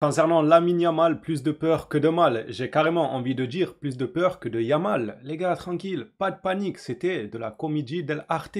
Concernant Lamine Yamal, plus de peur que de mal. J'ai carrément envie de dire plus de peur que de Yamal. Les gars, tranquille, pas de panique, c'était de la comédie dell'arte.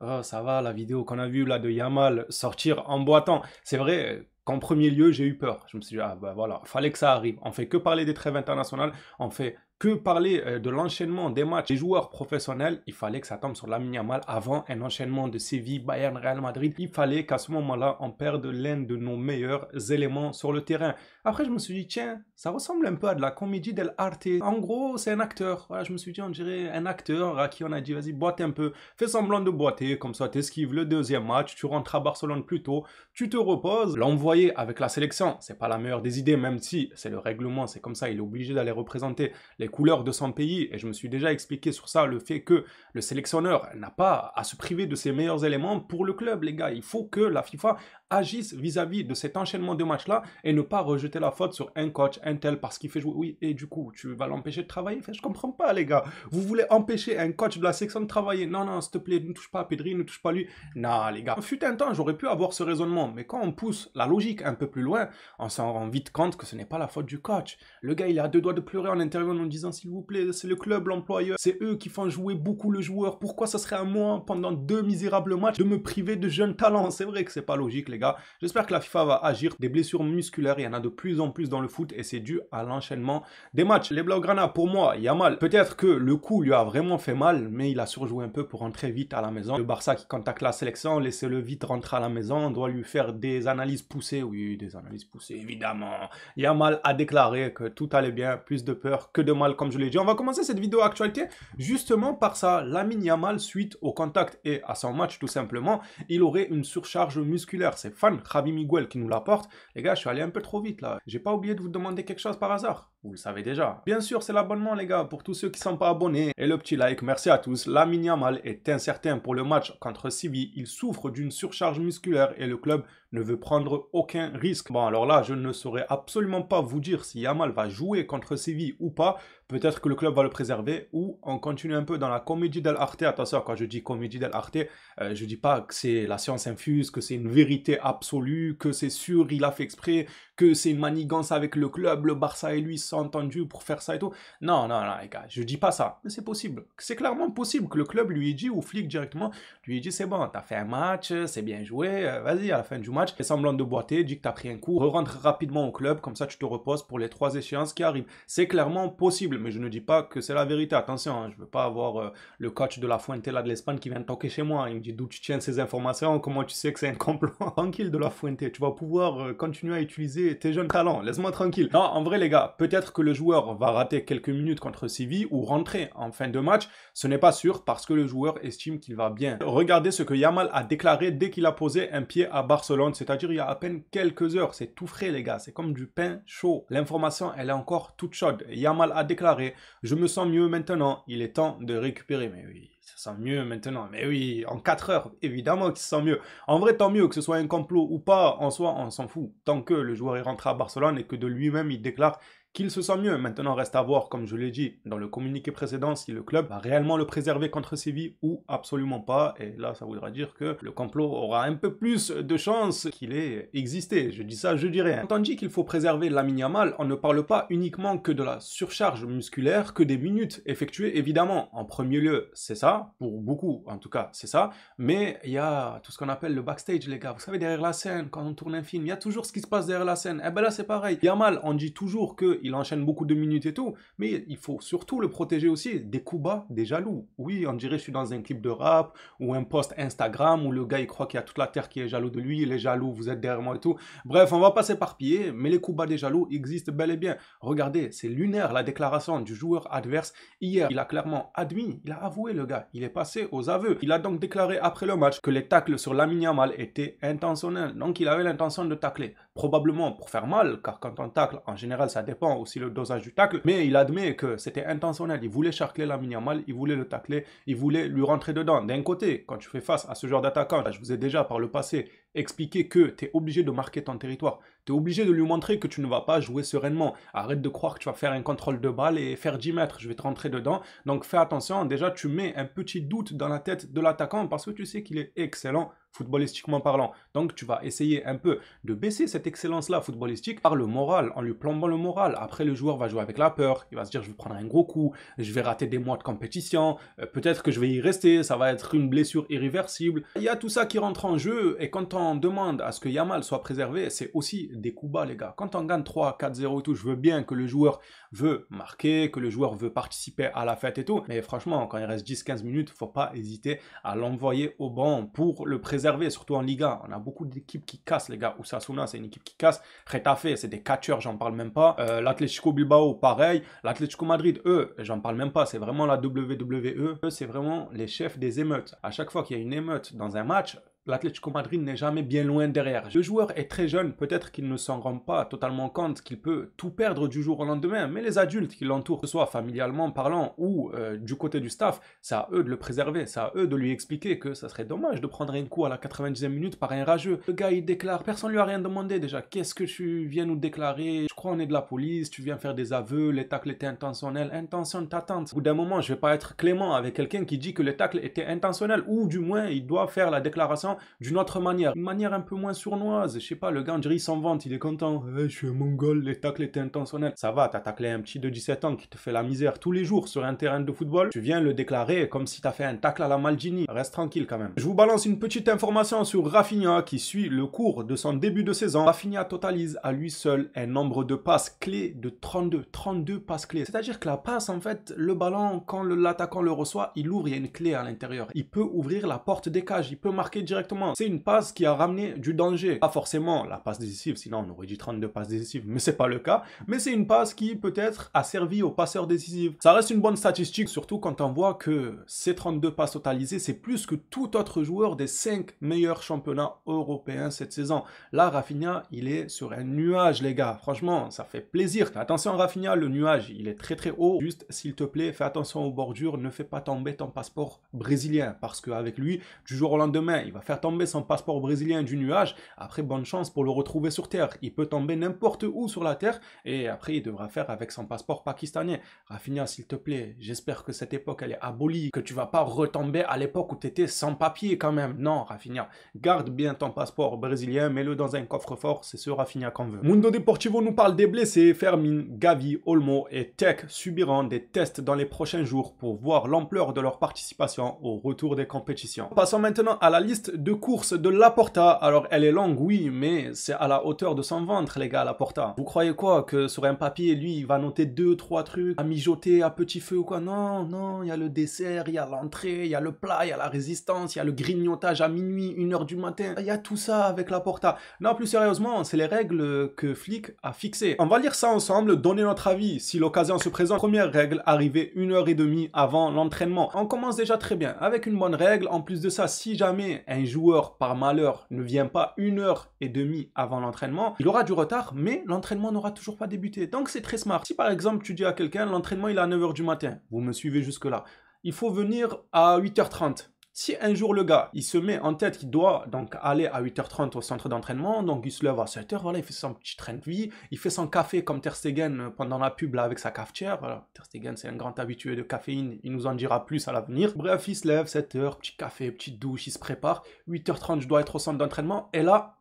Oh, ça va, la vidéo qu'on a vue là de Yamal sortir en boitant. C'est vrai qu'en premier lieu, j'ai eu peur. Je me suis dit, ah bah voilà, fallait que ça arrive. On fait que parler des trêves internationales, on fait que parler de l'enchaînement des matchs des joueurs professionnels. Il fallait que ça tombe sur Lamine Yamal avant un enchaînement de Séville, Bayern, Real Madrid. Il fallait qu'à ce moment-là, on perde l'un de nos meilleurs éléments sur le terrain. Après, je me suis dit, tiens, ça ressemble un peu à de la comédie dell'arte. En gros, c'est un acteur. Voilà, je me suis dit, on dirait un acteur à qui on a dit, vas-y, boite un peu. Fais semblant de boiter, comme ça, t'esquives le deuxième match, tu rentres à Barcelone plus tôt, tu te reposes. L'envoyer avec la sélection, c'est pas la meilleure des idées, même si c'est le règlement, c'est comme ça, il est obligé d'aller représenter les couleurs de son pays, et je me suis déjà expliqué sur ça, le fait que le sélectionneur n'a pas à se priver de ses meilleurs éléments pour le club, les gars. Il faut que la FIFA agisse vis-à-vis de cet enchaînement de matchs-là et ne pas rejeter la faute sur un coach, un tel, parce qu'il fait jouer. Oui, et du coup, tu vas l'empêcher de travailler. Enfin, je comprends pas, les gars. Vous voulez empêcher un coach de la section de travailler? Non, non, s'il te plaît, ne touche pas à Pedri, ne touche pas à lui. Non, les gars. Fut un temps, j'aurais pu avoir ce raisonnement, mais quand on pousse la logique un peu plus loin, on s'en rend vite compte que ce n'est pas la faute du coach. Le gars, il est à deux doigts de pleurer en intervenant en disant, s'il vous plaît, c'est le club, l'employeur, c'est eux qui font jouer beaucoup le joueur. Pourquoi ça serait à moi, pendant 2 misérables matchs, de me priver de jeunes talents? C'est vrai que c'est pas logique, les gars. J'espère que la FIFA va agir. Des blessures musculaires, il y en a de plus en plus dans le foot et c'est dû à l'enchaînement des matchs. Les Blaugrana, pour moi, Yamal, peut-être que le coup lui a vraiment fait mal, mais il a surjoué un peu pour rentrer vite à la maison. Le Barça qui contacte la sélection, laissez-le vite rentrer à la maison. On doit lui faire des analyses poussées. Oui, des analyses poussées, évidemment. Yamal a déclaré que tout allait bien, plus de peur que de mal, comme je l'ai dit. On va commencer cette vidéo actualité justement par ça. Lamine Yamal, suite au contact et à son match, tout simplement, il aurait une surcharge musculaire. C'est fan Javi Miguel qui nous l'apporte. Les gars, je suis allé un peu trop vite là. J'ai pas oublié de vous demander quelque chose par hasard. Vous le savez déjà. Bien sûr, c'est l'abonnement, les gars, pour tous ceux qui ne sont pas abonnés. Et le petit like, merci à tous. Lamine Yamal est incertain pour le match contre Séville. Il souffre d'une surcharge musculaire et le club ne veut prendre aucun risque. Bon, alors là, je ne saurais absolument pas vous dire si Yamal va jouer contre Séville ou pas. Peut-être que le club va le préserver ou on continue un peu dans la comédie dell'arte. Attention, quand je dis comédie dell'arte, je dis pas que c'est la science infuse, que c'est une vérité absolue, que c'est sûr, il a fait exprès, que c'est une manigance avec le club, le Barça et lui se sont entendus pour faire ça et tout. Non, non, non, les gars, je dis pas ça. Mais c'est possible. C'est clairement possible que le club lui ait dit, ou flic directement, lui ait dit, c'est bon, t'as fait un match, c'est bien joué, vas-y, à la fin du match, fais semblant de boiter, dis que t'as pris un coup, re-rentre rapidement au club, comme ça tu te reposes pour les 3 échéances qui arrivent. C'est clairement possible, mais je ne dis pas que c'est la vérité. Attention, hein, je veux pas avoir le coach de la Fuente là de l'Espagne qui vient toquer chez moi. Il me dit d'où tu tiens ces informations, comment tu sais que c'est un complot. Tranquille de la Fuente, tu vas pouvoir continuer à utiliser tes jeunes talents, laisse-moi tranquille. Non, en vrai les gars, peut-être que le joueur va rater quelques minutes contre Séville ou rentrer en fin de match, ce n'est pas sûr parce que le joueur estime qu'il va bien. Regardez ce que Yamal a déclaré dès qu'il a posé un pied à Barcelone, c'est-à-dire il y a à peine quelques heures. C'est tout frais les gars, c'est comme du pain chaud. L'information elle est encore toute chaude. Yamal a déclaré, je me sens mieux maintenant, il est temps de récupérer. Mais oui, il se sent mieux maintenant. Mais oui, en 4 heures, évidemment qu'il se sent mieux. En vrai, tant mieux que ce soit un complot ou pas, en soi, on s'en fout. Tant que le joueur est rentré à Barcelone et que de lui-même, il déclare qu'il se sent mieux. Maintenant, reste à voir, comme je l'ai dit dans le communiqué précédent, si le club va réellement le préserver contre Séville ou absolument pas. Et là, ça voudra dire que le complot aura un peu plus de chances qu'il ait existé. Je dis ça, je dis rien. Quand on dit qu'il faut préserver Lamine Yamal, on ne parle pas uniquement que de la surcharge musculaire, que des minutes effectuées, évidemment. En premier lieu, c'est ça, pour beaucoup en tout cas, c'est ça. Mais il y a tout ce qu'on appelle le backstage, les gars. Vous savez, derrière la scène, quand on tourne un film, il y a toujours ce qui se passe derrière la scène. Et ben là, c'est pareil. Yamal, on dit toujours qu'il enchaîne beaucoup de minutes et tout, mais il faut surtout le protéger aussi des coups bas, des jaloux. Oui, on dirait que je suis dans un clip de rap ou un post Instagram où le gars il croit qu'il y a toute la terre qui est jaloux de lui, il est jaloux, vous êtes derrière moi et tout. Bref, on va pas s'éparpiller, mais les coups bas des jaloux existent bel et bien. Regardez, c'est lunaire la déclaration du joueur adverse hier. Il a clairement admis, il a avoué le gars, il est passé aux aveux. Il a donc déclaré après le match que les tacles sur Lamine Yamal étaient intentionnels. Donc il avait l'intention de tacler, probablement pour faire mal, car quand on tacle, en général ça dépend aussi le dosage du tacle, mais il admet que c'était intentionnel. Il voulait charcler Lamine Yamal, il voulait le tacler, il voulait lui rentrer dedans. D'un côté, quand tu fais face à ce genre d'attaquant, je vous ai déjà par le passé expliquer que tu es obligé de marquer ton territoire. Tu es obligé de lui montrer que tu ne vas pas jouer sereinement. Arrête de croire que tu vas faire un contrôle de balle et faire 10 mètres. Je vais te rentrer dedans. Donc fais attention. Déjà, tu mets un petit doute dans la tête de l'attaquant parce que tu sais qu'il est excellent footballistiquement parlant. Donc tu vas essayer un peu de baisser cette excellence-là footballistique par le moral, en lui plombant le moral. Après, le joueur va jouer avec la peur. Il va se dire, je vais prendre un gros coup, je vais rater des mois de compétition, peut-être que je vais y rester, ça va être une blessure irréversible. Il y a tout ça qui rentre en jeu et quand on demande à ce que Yamal soit préservé, c'est aussi des coups bas, les gars. Quand on gagne 3, 4-0 et tout, je veux bien que le joueur veut marquer, que le joueur veut participer à la fête et tout, mais franchement, quand il reste 10-15 minutes, faut pas hésiter à l'envoyer au banc pour le préserver, surtout en Liga. On a beaucoup d'équipes qui cassent, les gars. Osasuna, c'est une équipe qui casse. Retafe, c'est des catcheurs, j'en parle même pas. L'Atlético Bilbao, pareil. L'Atlético Madrid, eux, j'en parle même pas. C'est vraiment la WWE. Eux, c'est vraiment les chefs des émeutes. À chaque fois qu'il y a une émeute dans un match, l'Atlético Madrid n'est jamais bien loin derrière. Le joueur est très jeune, peut-être qu'il ne s'en rend pas totalement compte qu'il peut tout perdre du jour au lendemain, mais les adultes qui l'entourent, que ce soit familialement parlant ou du côté du staff, c'est à eux de le préserver, c'est à eux de lui expliquer que ça serait dommage de prendre un coup à la 90e minute par un rageux. Le gars il déclare, personne lui a rien demandé déjà, qu'est-ce que tu viens nous déclarer? Je crois on est de la police, tu viens faire des aveux, les tacles étaient intentionnels, intention ta tante. Au bout d'un moment, je vais pas être clément avec quelqu'un qui dit que les tacles étaient intentionnels, ou du moins il doit faire la déclaration d'une autre manière, une manière un peu moins sournoise. Je sais pas, le gars, on dirait, il s'en vante, il est content. Hey, je suis un mongol, les tacles étaient intentionnels. Ça va, t'as taclé un petit de 17 ans qui te fait la misère tous les jours sur un terrain de football. Tu viens le déclarer comme si t'as fait un tacle à la Maldini. Reste tranquille quand même. Je vous balance une petite information sur Rafinha qui suit le cours de son début de saison. Rafinha totalise à lui seul un nombre de passes clés de 32. 32 passes clés. C'est-à-dire que la passe, en fait, le ballon, quand l'attaquant le reçoit, il ouvre, il y a une clé à l'intérieur. Il peut ouvrir la porte des cages, il peut marquer directement. C'est une passe qui a ramené du danger. Pas forcément la passe décisive, sinon on aurait dit 32 passes décisives, mais c'est pas le cas. Mais c'est une passe qui peut-être a servi aux passeurs décisifs. Ça reste une bonne statistique, surtout quand on voit que ces 32 passes totalisées, c'est plus que tout autre joueur des 5 meilleurs championnats européens cette saison. Là, Rafinha, il est sur un nuage, les gars. Franchement, ça fait plaisir. Attention, Rafinha, le nuage, il est très très haut. Juste, s'il te plaît, fais attention aux bordures, ne fais pas tomber ton passeport brésilien, parce qu'avec lui, du jour au lendemain, il va faire tomber son passeport brésilien du nuage. Après, bonne chance pour le retrouver sur terre. Il peut tomber n'importe où sur la terre et après, il devra faire avec son passeport pakistanais. Rafinha, s'il te plaît, j'espère que cette époque, elle est abolie, que tu vas pas retomber à l'époque où tu étais sans papier quand même. Non, Rafinha, garde bien ton passeport brésilien, mets-le dans un coffre-fort, c'est ce Rafinha qu'on veut. Mundo Deportivo nous parle des blessés. Fermin, Gavi, Olmo et Tech subiront des tests dans les prochains jours pour voir l'ampleur de leur participation au retour des compétitions. Passons maintenant à la liste de courses de Laporta. Alors, elle est longue, oui, mais c'est à la hauteur de son ventre, les gars, Laporta. Vous croyez quoi? Que sur un papier, lui, il va noter 2-3 trucs à mijoter à petit feu ou quoi? Non, non, il y a le dessert, il y a l'entrée, il y a le plat, il y a la résistance, il y a le grignotage à minuit, 1h du matin. Il y a tout ça avec Laporta. Non, plus sérieusement, c'est les règles que Flick a fixées. On va lire ça ensemble, donner notre avis si l'occasion se présente. Première règle, arriver 1h30 avant l'entraînement. On commence déjà très bien avec une bonne règle. En plus de ça, si jamais un joueur par malheur ne vient pas 1h30 avant l'entraînement, il aura du retard, mais l'entraînement n'aura toujours pas débuté. Donc c'est très smart. Si par exemple tu dis à quelqu'un, l'entraînement il est à 9h du matin, vous me suivez jusque là, il faut venir à 8h30. Si un jour le gars, il se met en tête qu'il doit donc aller à 8h30 au centre d'entraînement, donc il se lève à 7h, voilà, il fait son petit train de vie, il fait son café comme Ter Stegen pendant la pub là, avec sa cafetière, voilà. Ter Stegen c'est un grand habitué de caféine, il nous en dira plus à l'avenir. Bref, il se lève, 7h, petit café, petite douche, il se prépare, 8h30 je dois être au centre d'entraînement, et là,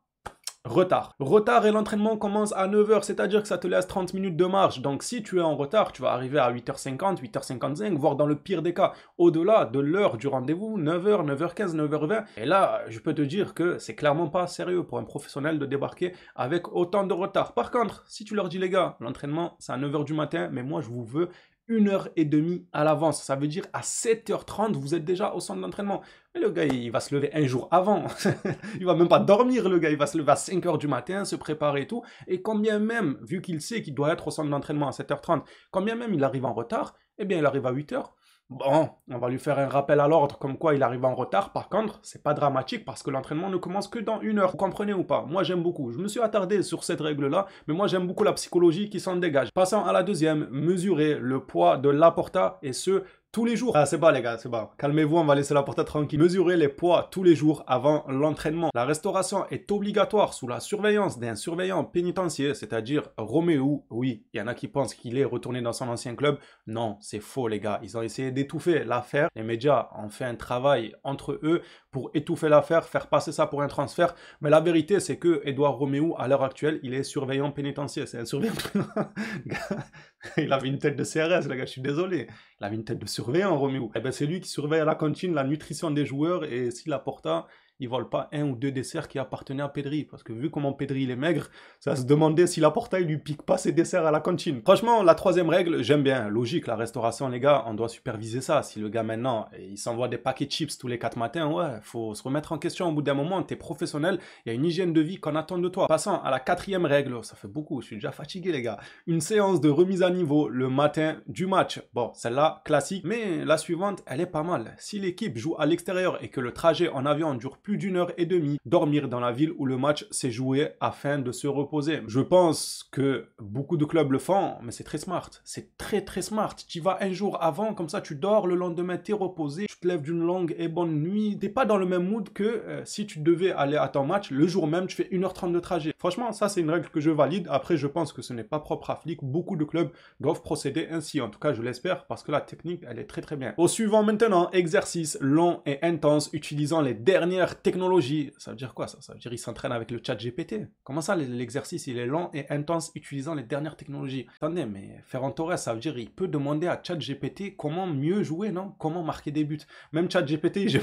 retard. Retard et l'entraînement commence à 9h, c'est-à-dire que ça te laisse 30 minutes de marge. Donc si tu es en retard, tu vas arriver à 8h50, 8h55, voire dans le pire des cas, au-delà de l'heure du rendez-vous, 9h, 9h15, 9h20. Et là, je peux te dire que c'est clairement pas sérieux pour un professionnel de débarquer avec autant de retard. Par contre, si tu leur dis les gars, l'entraînement c'est à 9h du matin, mais moi je vous veux 1h30 à l'avance. Ça veut dire à 7h30, vous êtes déjà au centre d'entraînement. Mais le gars, il va se lever un jour avant. Il va même pas dormir, le gars. Il va se lever à 5h du matin, se préparer et tout. Et combien même, vu qu'il sait qu'il doit être au centre d'entraînement à 7h30, combien même il arrive en retard, eh bien, il arrive à 8h. Bon, on va lui faire un rappel à l'ordre comme quoi il arrive en retard. Par contre, c'est pas dramatique parce que l'entraînement ne commence que dans 1h. Vous comprenez ou pas? Moi, j'aime beaucoup. Je me suis attardé sur cette règle-là, mais moi, j'aime beaucoup la psychologie qui s'en dégage. Passons à la deuxième. Mesurer le poids de Laporta et ce, tous les jours. Ah, c'est bon les gars, c'est bon. Calmez-vous, on va laisser Laporta tranquille. Mesurez les poids tous les jours avant l'entraînement. La restauration est obligatoire sous la surveillance d'un surveillant pénitentiaire, c'est-à-dire Roméo. Oui, il y en a qui pensent qu'il est retourné dans son ancien club. Non, c'est faux les gars. Ils ont essayé d'étouffer l'affaire. Les médias ont fait un travail entre eux pour étouffer l'affaire, faire passer ça pour un transfert. Mais la vérité, c'est que Edouard Roméo, à l'heure actuelle, il est surveillant pénitentiaire. C'est un surveillant. Il avait une tête de CRS, les gars, je suis désolé. Il avait une tête de surveillant, Roméo. Eh ben, c'est lui qui surveille à la cantine la nutrition des joueurs et si Laporta, il vole pas un ou deux desserts qui appartenaient à Pedri. Parce que vu comment Pedri il est maigre, ça se demandait si Laporta il lui pique pas ses desserts à la cantine. Franchement, la troisième règle, j'aime bien. Logique, la restauration, les gars, on doit superviser ça. Si le gars maintenant, il s'envoie des paquets de chips tous les 4 matins, ouais, faut se remettre en question au bout d'un moment. T'es professionnel, il y a une hygiène de vie qu'on attend de toi. Passons à la quatrième règle, ça fait beaucoup, je suis déjà fatigué les gars. Une séance de remise à niveau le matin du match. Bon, celle-là, classique, mais la suivante, elle est pas mal. Si l'équipe joue à l'extérieur et que le trajet en avion dure plus d'1h30, dormir dans la ville où le match s'est joué afin de se reposer. Je pense que beaucoup de clubs le font, mais c'est très smart. C'est très très smart. Tu vas un jour avant, comme ça tu dors, le lendemain t'es reposé, tu te lèves d'une longue et bonne nuit. T'es pas dans le même mood que si tu devais aller à ton match, le jour même tu fais 1h30 de trajet. Franchement, ça c'est une règle que je valide. Après, je pense que ce n'est pas propre à Flick. Beaucoup de clubs doivent procéder ainsi. En tout cas, je l'espère parce que la technique, elle est très très bien. Au suivant maintenant, exercice long et intense utilisant les dernières technologies. Ça veut dire quoi ça? Ça veut dire qu'il s'entraîne avec le chat GPT. Comment ça l'exercice il est long et intense utilisant les dernières technologies? Attendez, mais Ferran Torres, ça veut dire il peut demander à chat GPT comment mieux jouer, non? Comment marquer des buts? Même chat GPT, je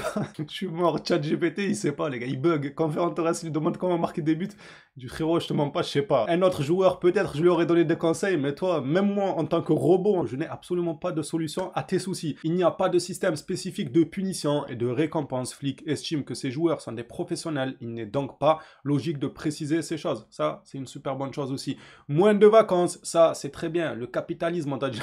suis mort, chat GPT, il sait pas les gars, il bug. Quand Ferran Torres lui demande comment marquer des buts, du frérot, je te mens pas, je sais pas. Un autre joueur, peut-être je lui aurais donné des conseils, mais toi, même moi en tant que robot, je n'ai absolument pas de solution à tes soucis. Il n'y a pas de système spécifique de punition et de récompense. Flick estime que ces joueurs sont des professionnels, il n'est donc pas logique de préciser ces choses. Ça, c'est une super bonne chose aussi. Moins de vacances, ça, c'est très bien. Le capitalisme, on t'a dit,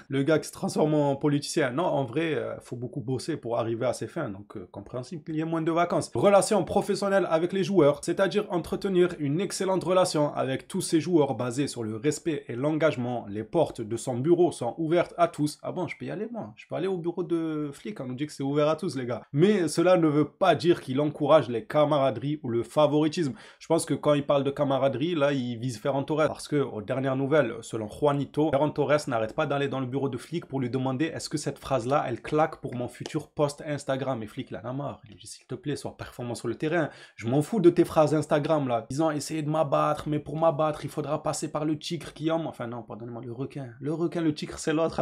le gars qui se transforme en politicien. Non, en vrai, faut beaucoup bosser pour arriver à ses fins, donc compréhensible qu'il y ait moins de vacances. Relation professionnelle avec les joueurs, c'est-à-dire entretenir une excellente relation avec tous ces joueurs basée sur le respect et l'engagement. Les portes de son bureau sont ouvertes à tous. Ah bon, je peux y aller moi? Je peux aller au bureau de Flick, on nous dit que c'est ouvert à tous les gars. Mais cela ne veut pas dire qu'il encourage les camaraderies ou le favoritisme. Je pense que quand il parle de camaraderie, là, il vise Ferran Torres. Parce que, aux dernières nouvelles, selon Juanito, Ferran Torres n'arrête pas d'aller dans le bureau de Flick pour lui demander est-ce que cette phrase-là, elle claque pour mon futur post Instagram. Et Flick, il en a marre. Il lui dit s'il te plaît, sois performant sur le terrain. Je m'en fous de tes phrases Instagram, là. Ils ont essayé de m'abattre, mais pour m'abattre, il faudra passer par le tigre qui en... Enfin non, pardonnez-moi, le requin. Le requin, le tigre, c'est l'autre.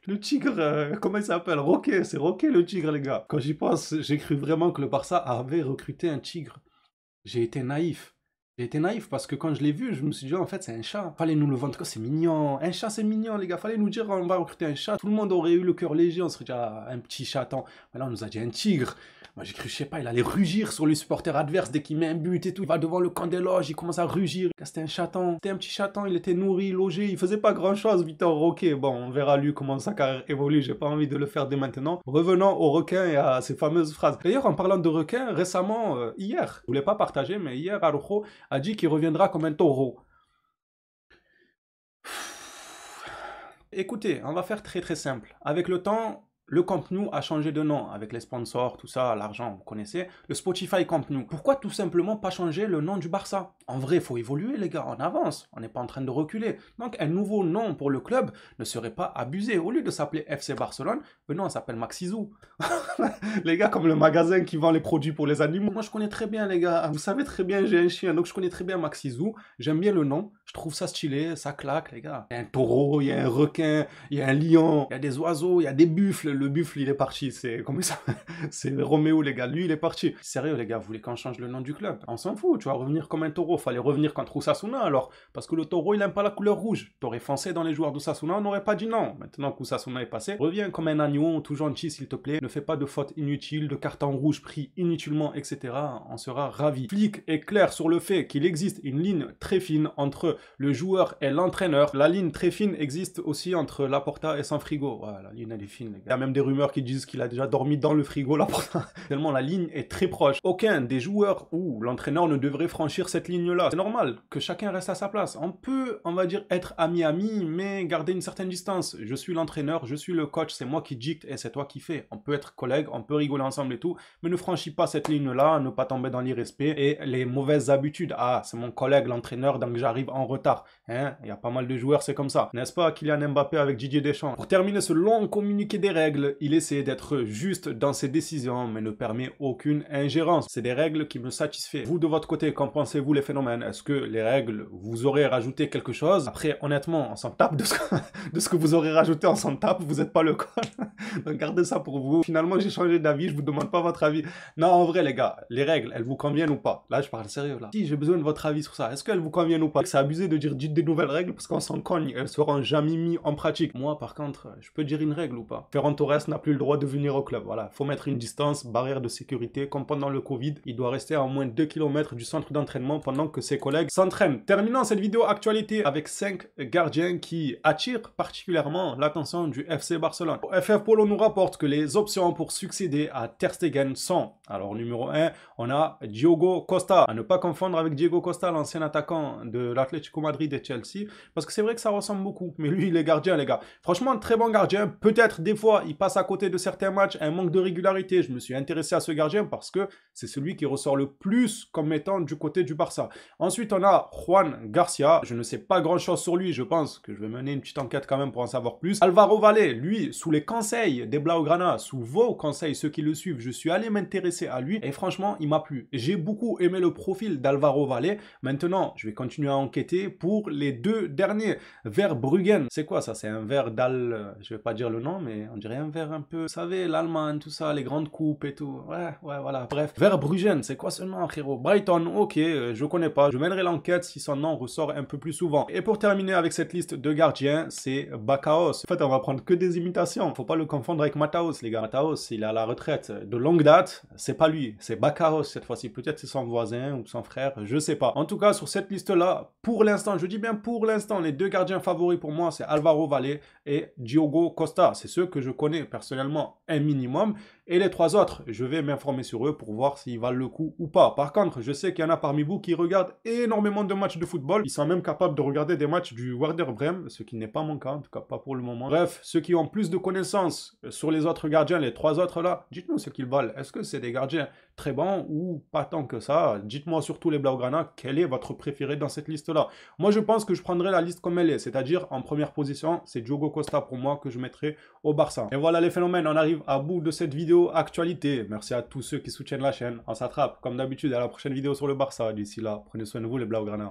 Le tigre, comment il s'appelle? Roquet, c'est Roquet le tigre, les gars. Quand j'y pense, j'ai cru vraiment que le Barça avait recruté un tigre. J'ai été naïf. J'ai été naïf parce que quand je l'ai vu, je me suis dit, en fait, c'est un chat. Fallait nous le vendre, c'est mignon. Un chat, c'est mignon, les gars. Fallait nous dire, on va recruter un chat. Tout le monde aurait eu le cœur léger. On serait dit, ah, un petit chaton. Mais là, on nous a dit un tigre. Moi, j'ai cru, je sais pas, il allait rugir sur les supporters adverses dès qu'il met un but et tout. Il va devant le camp des loges, il commence à rugir. C'était un chaton. C'était un petit chaton, il était nourri, logé. Il faisait pas grand chose, Victor Roquet. Bon, on verra lui comment sa carrière évolue. J'ai pas envie de le faire dès maintenant. Revenons au requin et à ses fameuses phrases. D'ailleurs, en parlant de requin, récemment, hier, je voulais pas partager, mais hier, Araujo a dit qu'il reviendra comme un taureau. Écoutez, on va faire très très simple. Avec le temps, le Camp Nou a changé de nom avec les sponsors, tout ça, l'argent, vous connaissez. Le Spotify Camp Nou. Pourquoi tout simplement pas changer le nom du Barça? En vrai, il faut évoluer les gars, on avance. On n'est pas en train de reculer. Donc un nouveau nom pour le club ne serait pas abusé. Au lieu de s'appeler FC Barcelone, non, on s'appelle Maxizou. Les gars, comme le magasin qui vend les produits pour les animaux. Moi, je connais très bien les gars. Vous savez très bien, j'ai un chien, donc je connais très bien Maxizou. J'aime bien le nom. Je trouve ça stylé, ça claque les gars. Il y a un taureau, il y a un requin, il y a un lion, il y a des oiseaux, il y a des buffles. Le buffle, il est parti. C'est comment ça? C'est Roméo, les gars. Lui, il est parti. Sérieux, les gars, vous voulez qu'on change le nom du club? On s'en fout. Tu vas revenir comme un taureau. Fallait revenir contre Osasuna alors. Parce que le taureau, il aime pas la couleur rouge. T'aurais foncé dans les joueurs d'Osasuna, on n'aurait pas dit non. Maintenant qu'Osasuna est passé, reviens comme un agneau, tout gentil, s'il te plaît. Ne fais pas de fautes inutiles, de cartons rouges pris inutilement, etc. On sera ravis. Flick est clair sur le fait qu'il existe une ligne très fine entre le joueur et l'entraîneur. La ligne très fine existe aussi entre Laporta et Sanfrigo. Ouais, la ligne, elle est fine, les gars. Il y a même des rumeurs qui disent qu'il a déjà dormi dans le frigo là, tellement la ligne est très proche. Aucun des joueurs ou l'entraîneur ne devrait franchir cette ligne-là. C'est normal que chacun reste à sa place. On peut, on va dire, être ami-ami, mais garder une certaine distance. Je suis l'entraîneur, je suis le coach, c'est moi qui dicte et c'est toi qui fais. On peut être collègues, on peut rigoler ensemble et tout, mais ne franchis pas cette ligne-là, ne pas tomber dans l'irrespect et les mauvaises habitudes. Ah, c'est mon collègue, l'entraîneur, donc j'arrive en retard. Hein? Il y a pas mal de joueurs, c'est comme ça. N'est-ce pas, Kylian Mbappé avec Didier Deschamps? Pour terminer ce long communiqué des règles, il essaie d'être juste dans ses décisions, mais ne permet aucune ingérence. C'est des règles qui me satisfait. Vous, de votre côté, qu'en pensez-vous les phénomènes? Est-ce que les règles, vous aurez rajouté quelque chose? Après, honnêtement, on s'en tape de ce que vous aurez rajouté, on s'en tape, vous n'êtes pas le code. Donc gardez ça pour vous. Finalement, j'ai changé d'avis, je vous demande pas votre avis. Non, en vrai, les gars, les règles, elles vous conviennent ou pas? Là, je parle sérieux, là. Si, j'ai besoin de votre avis sur ça. Est-ce qu'elles vous conviennent ou pas? C'est abusé de dire dites des nouvelles règles parce qu'on s'en cogne, elles seront jamais mises en pratique. Moi, par contre, je peux dire une règle ou pas? Ferran Torres n'a plus le droit de venir au club. Voilà, faut mettre une distance, barrière de sécurité, comme pendant le Covid. Il doit rester à moins de 2 km du centre d'entraînement pendant que ses collègues s'entraînent. Terminons cette vidéo actualité avec 5 gardiens qui attirent particulièrement l'attention du FC Barcelone. FF Polo nous rapporte que les options pour succéder à Ter Stegen sont, alors numéro 1, on a Diogo Costa, à ne pas confondre avec Diego Costa, l'ancien attaquant de l'Atlético Madrid et Chelsea, parce que c'est vrai que ça ressemble beaucoup, mais lui il est gardien les gars. Franchement, très bon gardien, peut-être des fois il passe à côté de certains matchs, un manque de régularité. Je me suis intéressé à ce gardien parce que c'est celui qui ressort le plus comme étant du côté du Barça. Ensuite, on a Juan Garcia. Je ne sais pas grand-chose sur lui. Je pense que je vais mener une petite enquête quand même pour en savoir plus. Alvaro Valle, lui, sous les conseils des Blaugrana, sous vos conseils, ceux qui le suivent, je suis allé m'intéresser à lui et franchement, il m'a plu. J'ai beaucoup aimé le profil d'Alvaro Valle. Maintenant, je vais continuer à enquêter pour les deux derniers. Verbruggen, c'est quoi ça? C'est un verre d'Al... Je vais pas dire le nom, mais on dirait un verre un peu... Vous savez, l'Allemagne, tout ça, les grandes coupes et tout. Ouais, voilà. Bref, Verbruggen, c'est quoi ce nom, frérot? Brighton, ok, je connais pas. Je mènerai l'enquête si son nom ressort un peu plus souvent. Et pour terminer avec cette liste de gardiens, c'est Baccaos. En fait, on va prendre que des imitations. Faut pas le confondre avec Mataos, les gars. Mataos, il est à la retraite de longue date. C'est pas lui, c'est Baccaos cette fois-ci. Peut-être c'est son voisin ou son frère, je sais pas. En tout cas, sur cette liste-là, pour l'instant, je dis bien pour l'instant, les deux gardiens favoris pour moi, c'est Alvaro Valle et Diogo Costa. C'est ceux que je connais personnellement un minimum. Et les trois autres, je vais m'informer sur eux pour voir s'ils valent le coup ou pas. Par contre, je sais qu'il y en a parmi vous qui regardent énormément de matchs de football. Ils sont même capables de regarder des matchs du Werder Bremen, ce qui n'est pas mon cas, en tout cas pas pour le moment. Bref, ceux qui ont plus de connaissances sur les autres gardiens, les trois autres là, dites-nous ce qu'ils valent. Est-ce que c'est des gardiens très bons ou pas tant que ça? Dites-moi surtout les Blaugrana, quel est votre préféré dans cette liste-là? Moi, je pense que je prendrai la liste comme elle est, c'est-à-dire en première position, c'est Diogo Costa pour moi que je mettrai au Barça. Et voilà les phénomènes, on arrive à bout de cette vidéo actualité. Merci à tous ceux qui soutiennent la chaîne. On s'attrape comme d'habitude à la prochaine vidéo sur le Barça. D'ici là, prenez soin de vous les Blaugrana.